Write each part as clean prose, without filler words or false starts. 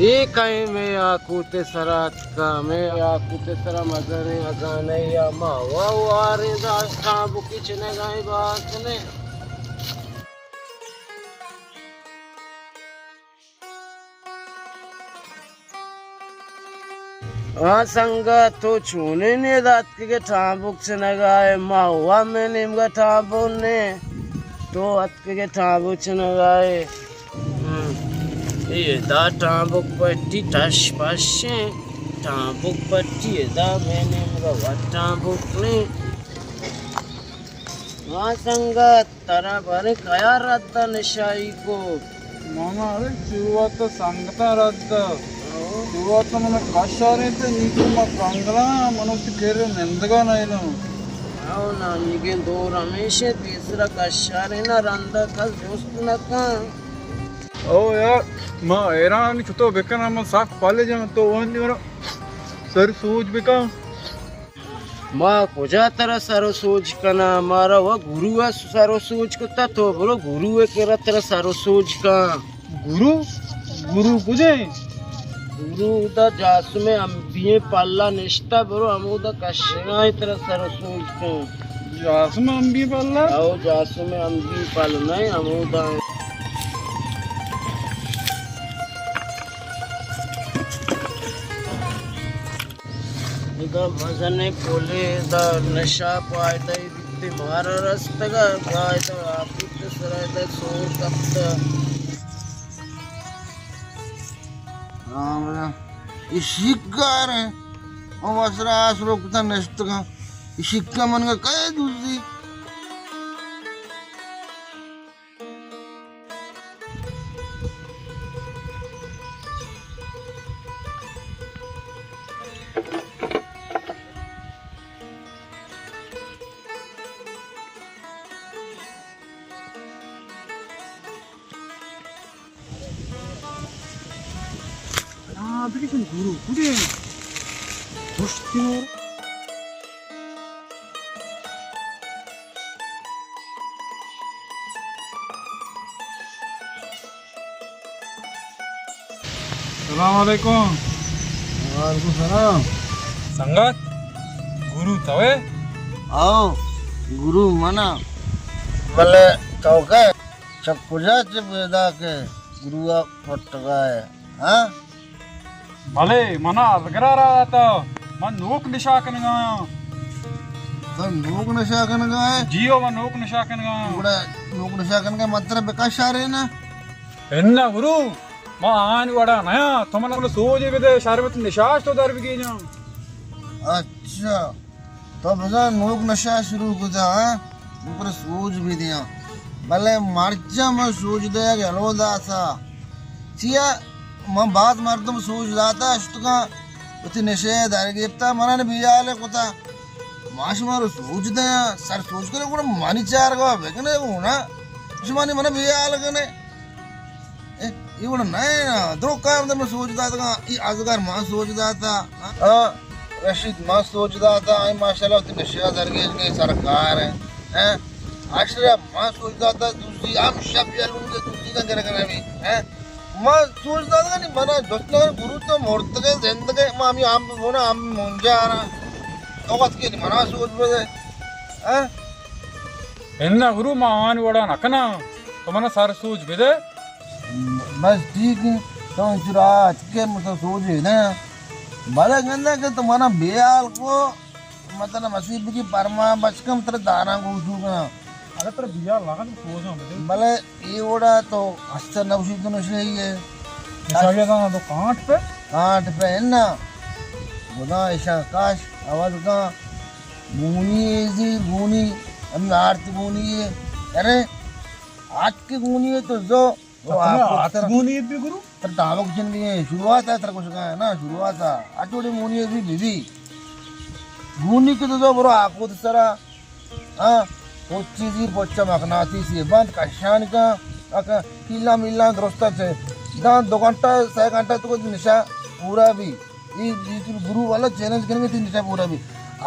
ये कहीं में आकूते सरात का में आकूते सरा मजरे अजाने या मावा वारे दा काबू किचने गाय बात ने संगत तो छूने ने दात के ठाबुक से नगाए मावा में निमगा ठाबु ने तो अत के ठाबुक से नगाए ये दा ठाबुक पट्टी टश पशे ठाबुक पट्टी दा में निमगा ठाबुक ने संगत तरा पर कया रद्द निशाई को मामा अरे शुरुआत संगता रद्द शुरुआत मन कष्टाరైతే నీకు మా కంగలా మనసు కేరే నెందగా నైను అవునా నీకే దో రమేష్ तीसरा कष्टारे ना रंदा कल दोस्त नका ओ यार मां हैरान छतो बेकना म साख पाले जा तो वन निवर सर सोच बेका मां कोजा तरह सारो सोच कना मारा वो गुरु है सारो सोच करता तो बोलो गुरु है केरा तरह सारो सोच का गुरु गुरु कुजे गुरु दा जास में अंबिये पाला निष्ठा बरो अमुदा कशना इतना सारो सोच का जास में अंबी पाला आओ जास में अंबी पालना है अमुदा इधर मजने पोले दा नशा पाए दा इतने मारा रास्ता का गाय दा आपित सराय दा सोर कप्ता राम इशिकार है और वसरा आसरोक्ता नष्ट का इशिक्का मन का कहे दूसरी application guru kude hosti Assalamualaikum Waalaikumsalam संगत गुरु तवे आओ गुरु मना भले चौके चकुजा चे बेदा के गुरुआ फटकाए हाँ भले मना अजगरा रहा था मन नोक निशा कन गाया तो लोग नशा करने गए जियो मन नोक निशा कन गाया बड़ा लोग नशा करने का मतलब बेकार शारे ना एन्ना गुरु मां आन वड़ा नया तुमने बोले सोजे विदे शरबत निशाश तो दर भी गई अच्छा तो बजा लोग नशा शुरू किया हाँ ऊपर सोच भी दिया भले मर्जा मैं सोच दिया कि हलो दासा चिया मैं बात मारता हूँ सोच दाता अष्टका उतनी नशे दार गिरता मना ने बिया ले कुता माश मारो सोच दिया सर सोच कर वो मानी चार का बेकने वो ना उसमानी मना बिया लगने ये वो नहीं ना दो काम तो मैं सोच दाता ये आजकल मां सोच दाता हाँ रशीद मां सोच दाता आई माशाल्लाह उतनी नशे दार गिरने सरकार है आश्रय मां सोच दाता दूसरी आम शब्द लूंगे दूसरी का जरा करना भी है मां सोचता था नहीं बना दोस्तों गुरु तो मूर्त के जिंदगी मामी आम बोना आम मुंजा आना तो बात की नहीं मना सोच बजे हैं एन्ना गुरु मां आन वड़ा नकना तुमने सार सोच विदे बस ठीक है तो चुरात के मतलब सोच है ना भले गंदा के तुम्हारा बेहाल को मतलब मसीब की परमा बचकम तेरे दाना को उठूगा अरे तेरे बिया लगा तो सोच भले ये ओड़ा तो अस्तर नवशी तो नशे ही है निशाया था तो कांट पे है ना खुदा ऐसा काश आवाज का गूनी जी गूनी अभी आरती गूनी है अरे आज की गूनी है तो जो वो आपको गूनी भी गुरु तर टावक जन भी है शुरुआत है तेरे कुछ का है ना शुरुआत है आज थोड़ी गूनी है भी बीवी गूनी के तो जो बरो आपको तो सारा हाँ वो चीज़ी बच्चा मखनाती सी बंद कशान का अका किला मिला दुरुस्त है दान 2 घंटा 6 घंटा तो कुछ निशा पूरा भी ये गुरु वाला चैलेंज करने में 3 निशा पूरा भी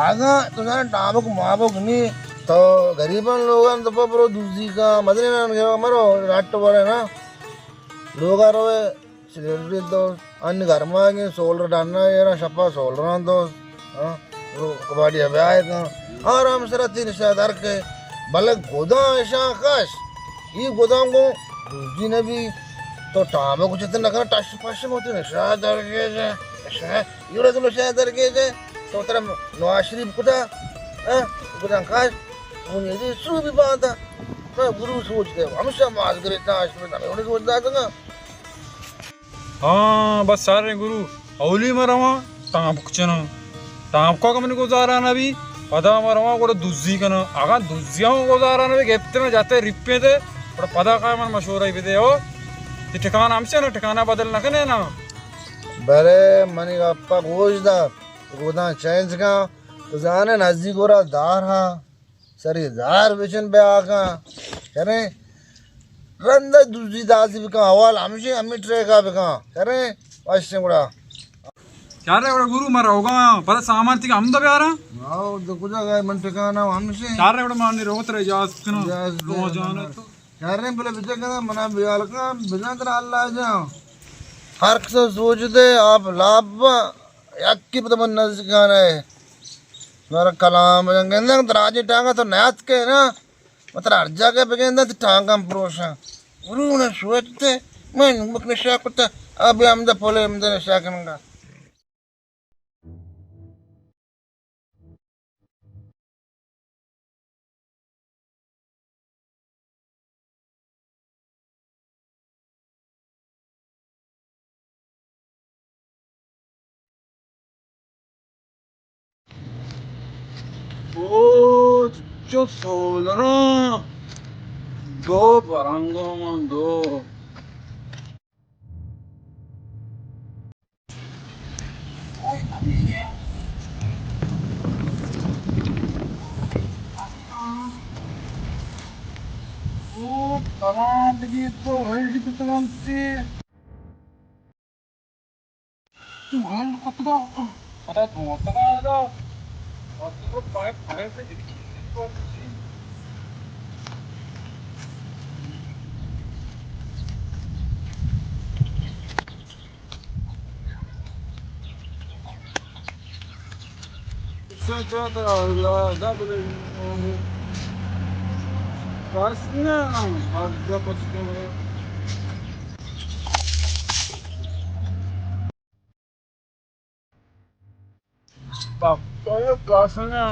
आगा तो ना टावक मावक नहीं तो गरीबन लोगन तो बरो दूसरी का मदने ना के मरो राट बरे ना लोग रोए चिल्लर दोस्त अन्य घर में आगे सोलर डालना ये ना शपा सोलर दोस्त हाँ कबाड़ी अब आए का आराम से रहती निशादार के भले गोदा ऐसा आकाश ये गोदाम को दूसरी ने भी तो टाइम को जितना का टच पास में होते निशादार के जे ऐसा ये तो निशादार के जे तो तेरा नवाज शरीफ को था हाँ गोदाम आकाश मुझे ये सू भी बात है मैं गुरु सोचते हमेशा मार करे इतना आश्रम में उन्हें सोचता था हाँ बस सारे गुरु औली में रवा टाँप चना टाँप का कमने गुजारा ना भी पदा में रवा को दूसरी का ना आगा दूसरियाँ को गुजारा ना भी घेपते में जाते रिप्पे थे और पदा का मन मशहूर है भी दे हो तो ठिकाना हमसे ना ठिकाना बदल ना कने ना बरे मनी का अप्पा गोश्ता गोदा चेंज का तो जाने नजदीक हो रहा दार हाँ सरी दार बेचन पे आका करे रंदा दूसरी दादी भी कहाँ हवाल हमेशा हमें ट्रे का भी कहाँ करे वाश्य गुड़ा क्या रे बड़ा गुरु मर होगा पता सामान थी हम तो भी आ रहा आओ तो कुछ अगर मन ठिकाना हमेशा क्या रे बड़ा मारने रोत रहे जा सकना रोज जाने तो यार ने पहले बिचा का मना बियाल का बिना तेरा अल्लाह जाओ हर किसी सोचते आप लाभ याक की पता मन नजकाना है मेरा कलाम जंगल दराजे टांगा तो नयात के ना मतलब हर जगह पे कहना तो टांगा प्रोशा गुरु ने सोचते मैं मुख नशा करता अब हम तो पोले हम तो नशा करूँगा ओ जो सोलना दो बरंगों में दो ओ तमाम ये तो है कि तमाम से तुम्हारे कपड़ा पता तो पता और तो पाइप पाइप से तो Santa da Kasnya ada posisinya Papaya kasnya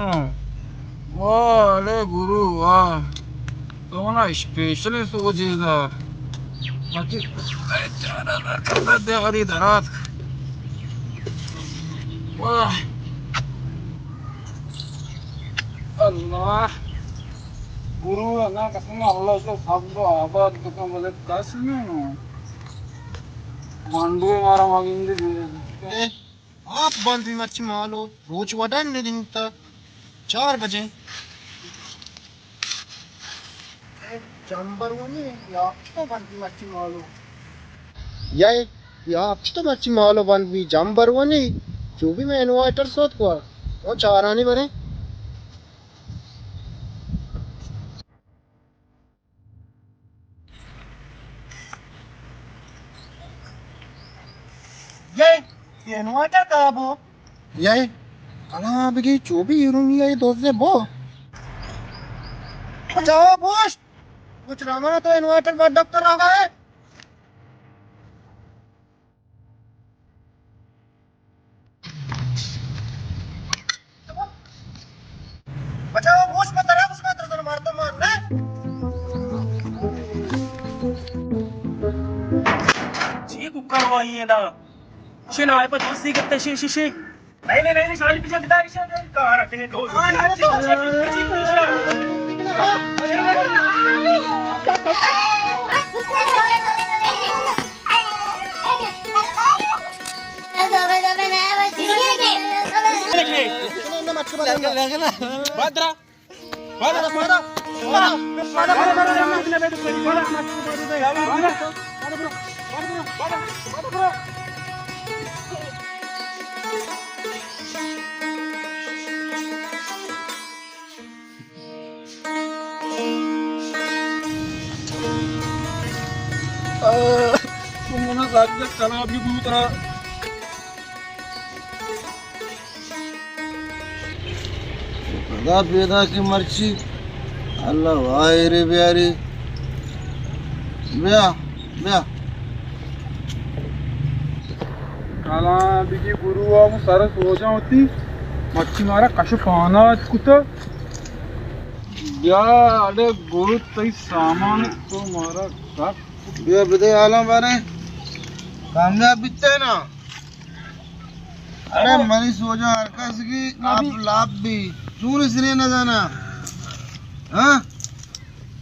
wah le guru wah तो ना स्पेशल सोचेगा बाकी बेचारा करता दे हरी धरात वाह अल्लाह गुरु अल्लाह कसम अल्लाह से सब आबाद तो का मतलब कसम मंडू मारा मांगेंगे आप बंद भी मच्छी मालो रोज वडन ने दिन तक 4 बजे जंबर वने या तो बंद भी मच्छी मालो या तो मच्छी मालो बंद भी जंबर वने जो भी मैं इन्वर्टर सोत को वो 4 आने बने ये इन्वर्टर का बो ये कला बिगी जो भी यूरोनी है दोस्त ने बो जाओ बॉस कुछ रामा तो इन्वर्टर पर डॉक्टर आ गए बचाओ बॉस मत रहा उसमें तो मारता मारना जी कुकर हुआ ही है ना शिन आए पर दोस्ती करते शी नहीं साली पीछे किधर है कहां रखे हैं दो राज्य कला भी गुरुतरा खुदा पैदा की मर्जी अल्लाह वाह रे प्यारी ब्या ब्या कला भी गुरु वो सारा सोचा होती मच्छी मारा कश पाना कुछ या अरे गुरु तई सामान तो मारा सब ब्या बिदे आलम बारे कामयाब बिते ना अरे मनी सोचा हरकत की आप लाभ भी क्यों इसलिए न जाना हाँ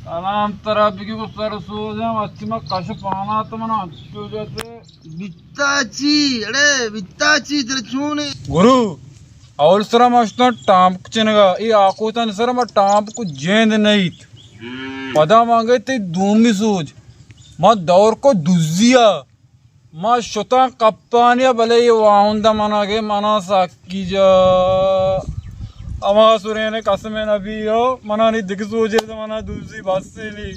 कलाम तरह भी को सर सोचा मच्छी में कश पाना तो मना अच्छो जाते बित्ताची अरे बित्ताची तेरे क्यों नहीं गुरु और सर मस्त टांप चिनगा ये आको तन सर मैं टांप को जेंद नहीं पदा मांगे ते दूमी सूझ मैं दौर को दुजिया मैं शुता कप्तानिया भले ये वाहुंदा मना के मना साकी जा अमा सुरे ने कसमे नबी हो मना नहीं दिख सोचे तो मना दूसरी बात से ली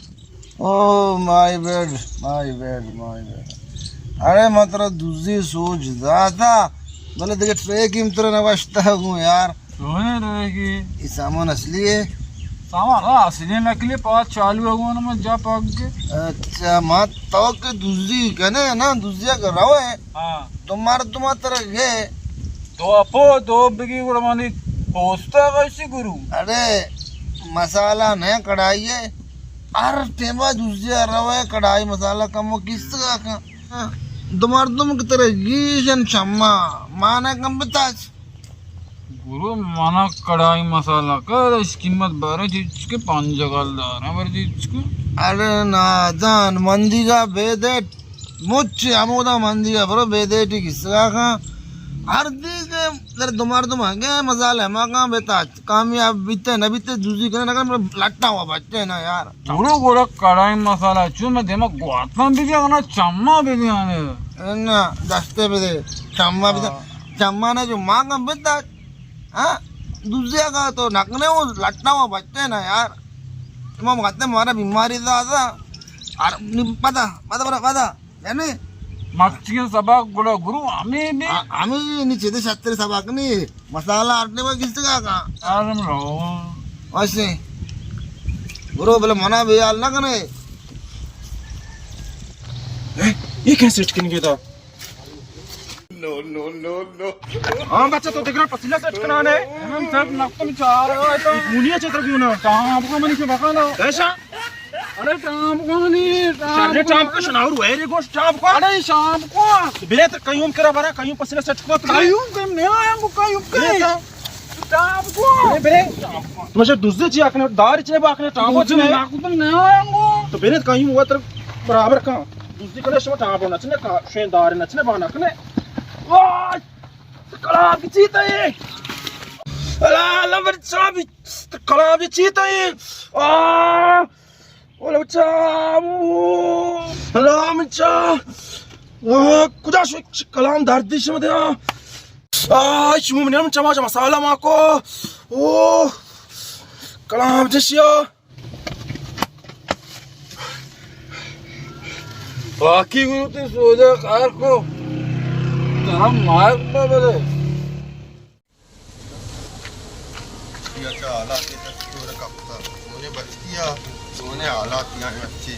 oh my bad my bad my bad अरे मतलब दूसरी सोच दादा भले देखे ट्रे की तरह नवाजता हूँ यार सोने रहेगी ये सामान असली है सामान असली नकली पास चालू होगा ना मैं जा पाक के अच्छा माँ तो के दूसरी कहने ना दूसरिया कर रहा है हाँ तुम्हारा तरह ये दो अपो दो बिगी गुड़मानी पोस्ता कैसे गुरु अरे मसाला नहीं कढ़ाई है अरे टेबा दूसरिया रवा है कढ़ाई मसाला कम वो किस तरह का तुम की तरह गीशन क्षमा माना कम बताच गुरु माना कढ़ाई मसाला कर इस कीमत बारह चीज के 5 जगलदार है बारह चीज के अरे नादान मंदी का बेदे मुझे अमोदा मंदी का बरो बेदे ठीक इसका का हर दी के तेरे तुम आगे मसाला है माँ बेता कामयाब बीते न बीते दूसरी करने लगा लट्टा हुआ बच्चे ना यार गुरु गोड़ा कढ़ाई मसाला चू मैं देमा गुआता भी दिया ना चम्मा भी दिया ने ना दस्ते पे दे चम्मा ने जो मांगा बेता हाँ दूसरे का तो नकने वो लट्टा हुआ बच्चे ना यार तुम कहते हमारा बीमारी था पता पता पता पता यानी मच्छी सबक गुड़ा गुरु हमें भी हमें नीचे दे छत्तर सबक नहीं मसाला आटने में किस का आराम रहो वैसे गुरु बोले मना भी यार ना कने ये कैसे चिकन के था नो नो नो नो हाँ बच्चा तो देख रहा पसीना से चिकन आने हम सब नक्को में चाह रहे हो तो मुनिया चित्र क्यों ना कहाँ आपको मनी से बकाना ऐसा अरे शाम को नहीं शाम का शनावर हुआ है रे गोश्त शाम को अरे शाम को बिना तो कहीं करा बरा कहीं पसीना से चिकन कायूं कहीं नहीं आया को कायूं कहीं शाम को बेरे मुझे दूसरे जी आखने दार चले बाखने टांगो चले नाकू तो नहीं आया को तो बेरे कहीं हुआ तर बराबर का दूसरी कले शो टांगो नचने का शेंदार नचने बाना कने वाह कला की चीता है अला लंबर चाबी कला की चीता है आ ओले बच्चा अला मचा कुदा शो कलाम दर्द से मत आ शू मन चमा चमा मसाला माको ओ कलाम जसिया बाकी गुरु ते सोजा कार को हम मार पे बोले या क्या हालात है तस्वीर का पता सोने बच गया सोने हालात यहाँ अच्छे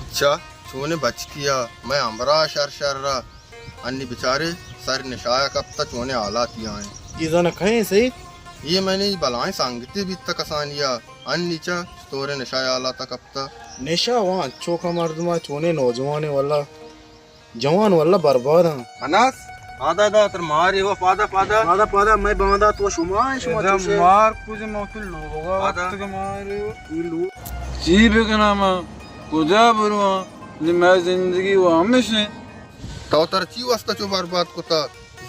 अच्छा सोने बच गया मैं अमरा शर शर अन्य बेचारे सर निशाया कब तक सोने हालात यहाँ है ये ना कहें सही ये मैंने बलाएं सांगते भी तक आसानिया अन्य नीचा तोरे निशाया आला तक अब तक नेशा वहाँ अच्छों का मर्दमा चोने नौजवान वाला जवान वाला बर्बाद है अनास आधा दा तर मारे वो पादा पादा पादा पादा मैं बांधा तो शुमा शुमा मार कुछ मौतुल लोगा वक्त के मारे लो जीव के नाम कुजा बरुआ ने मैं जिंदगी वो हमेशा तो तर ची वास्ता चो बर्बाद कोता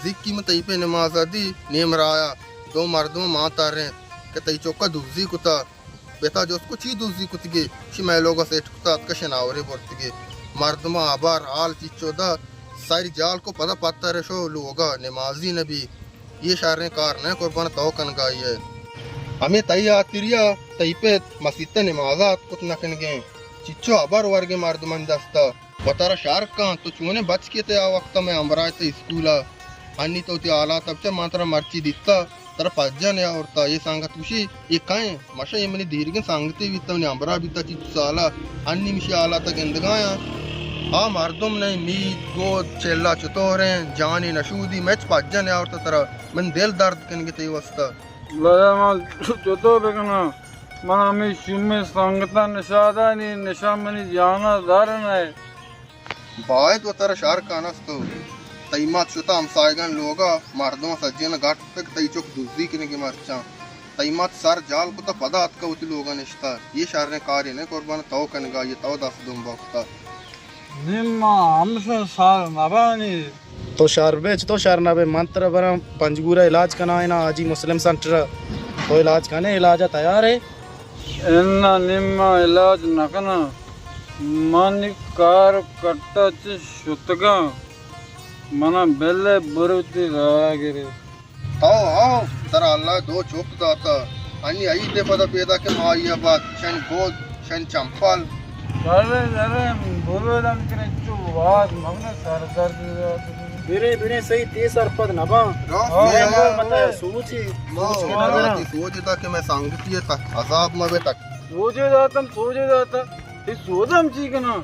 जिक की मत पे नमाज दी नेम राया दो मर्दों मां तारे के तई चौका दूजी कुता बेटा जो उसको ची दूजी कुतगे कि मैं लोगों से ठुकता कशनावरे बोलतगे मर्दमा आबार आल चीचोदा सारी जाल को पता पाता रेशो लोगा नमाजी नबी ये शारे कार ने कुर्बान तो कन गाई है हमें तई आतिरिया तई पे मसीत नमाजात कुत नकन गए चिच्चो आबार वर्गे मर्दमन दस्ता वतारा शार्क का तो चूने बच के ते आ वक्त में अमराय ते स्कूल अन्नी तो ते आला तब चे मात्रा मर्ची दित्ता तर पज्जन या औरता ये सांगा तुशी ये काय मशा ये मनी दीर्घ सांगते वित्ता ने अमरा बिता ची साला अन्नी मिशी आला तक इंदगाया आ मर्दुम ने मीत गोद चेल्ला चतोरे जानी नशूदी मैच पज्जन या औरता तरह मन दिल दर्द कन के ते वस्ता लया माल चतो बेकना मना मी शुमे संगता निशादा नी निशा मनी जाना दारन है बायत वतारा शार्क कानस्तो तईमात शुता हम सायगन लोगा मर्दों सज्जन गाट तक तई चुक दुजी कने के मरचा तईमात सर जाल को तो पदा अत का उति लोगा निष्ठा ये शार ने कार्य ने कुर्बान तो कनगा ये तो दस दुम वक्ता निम्मा हमसे साल नबानी तो शार बेच तो शार ना बे मंत्र बरा पंजगुरा इलाज करना है ना आजी मुस्लिम सेंटर तो इलाज करने इलाज तैयार है इन्ना निम्मा इलाज नकना मानिकार कट्टच शुतगा मना बेले बुरुती रागिरे आओ तरा अल्लाह दो चुप दाता अन्य आई दे पदा पैदा के माया बात शन गोद शन चंपल अरे बोलो दम करे चु आवाज मगने सर दर्द बिरे सही तेज और पद नबा मत सोची सोचता कि मैं सांगती है तक अजाब में तक सोचे जाता ये सोचम चीकना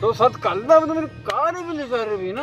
तो सत कल्ला मतलब मेरे कार भी ले कर रही ना